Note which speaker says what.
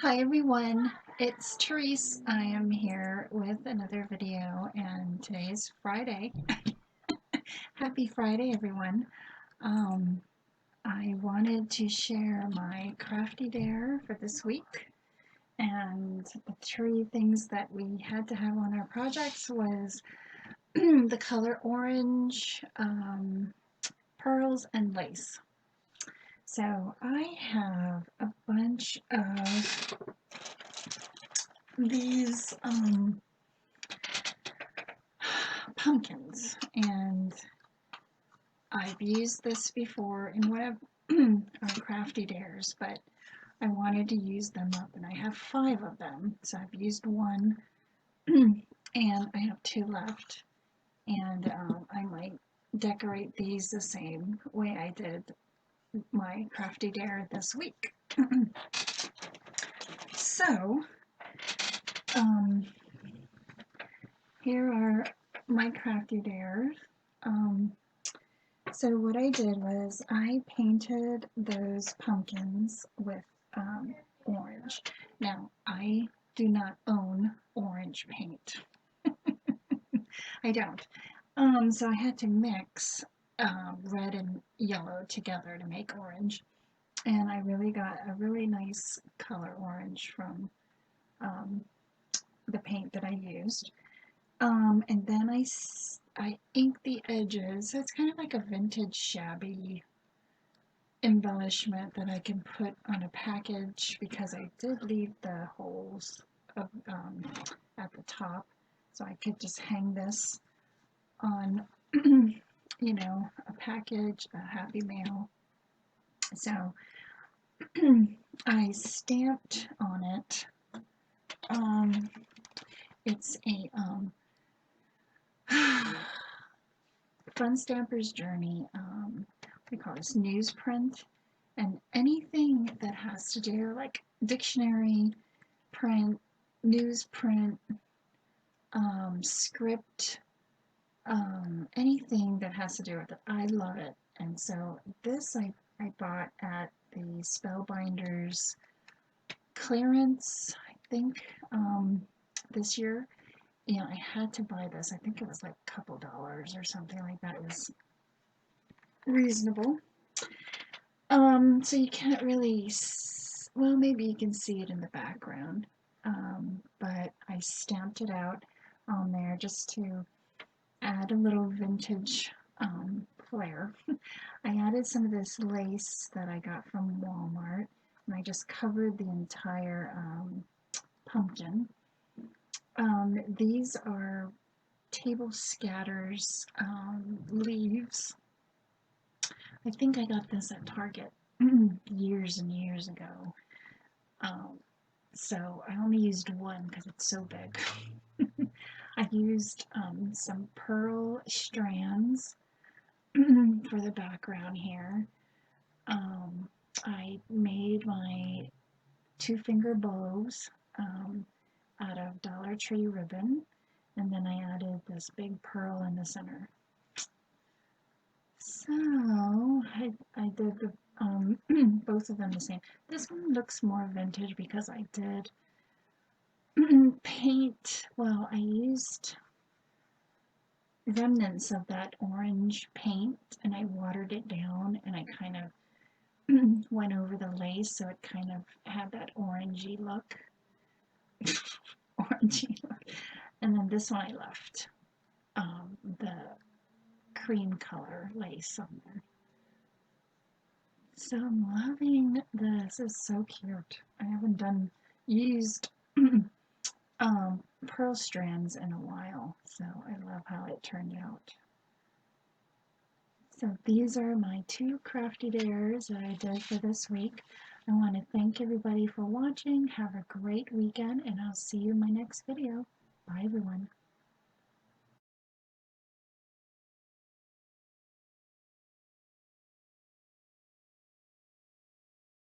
Speaker 1: Hi everyone, it's Tereese. I am here with another video and today is Friday. Happy Friday everyone. Um, I wanted to share my crafty dare for this week, and the three things that we had to have on our projects was the color orange, pearls, and lace. So I have a bunch of these pumpkins, and I've used this before in one of our crafty dares, but I wanted to use them up, and I have 5 of them, so I've used one and I have 2 left, and I might decorate these the same way I did my crafty dare this week. So um, here are my crafty dares. So what I did was I painted those pumpkins with orange. Now, I do not own orange paint. I don't. So I had to mix red and yellow together to make orange. And I really got a really nice color orange from um, the paint that I used. And then I inked the edges. So it's kind of like a vintage shabby embellishment that I can put on a package, because I did leave the holes of, at the top, so I could just hang this on a package, a happy mail. So I stamped on it. It's a Fun Stamper's Journey, we call this newsprint, and anything that has to do, like dictionary print, newsprint, script, anything that has to do with it, I love it. And so this I bought at the Spellbinders clearance, I think, this year. I had to buy this. I think it was like a couple dollars or something like that. It was reasonable. So you can't really, well, maybe you can see it in the background, but I stamped it out on there just to add a little vintage flair. I added some of this lace that I got from Walmart, and I just covered the entire pumpkin. These are table scatters leaves. I think I got this at Target years and years ago. Um, so I only used one because it's so big. I used some pearl strands for the background here. I made my 2-finger bows out of Dollar Tree ribbon, and then I added this big pearl in the center. So I did the both of them the same. This one looks more vintage because I did paint. Well, I used remnants of that orange paint and I watered it down, and I kind of went over the lace so it kind of had that orangey look. Orangey look. And then this one I left the cream color lace on there. So I'm loving this. It's so cute. I haven't used pearl strands in a while, so I love how it turned out. So these are my 2 crafty dares that I did for this week. I want to thank everybody for watching. Have a great weekend, and I'll see you in my next video. Bye everyone.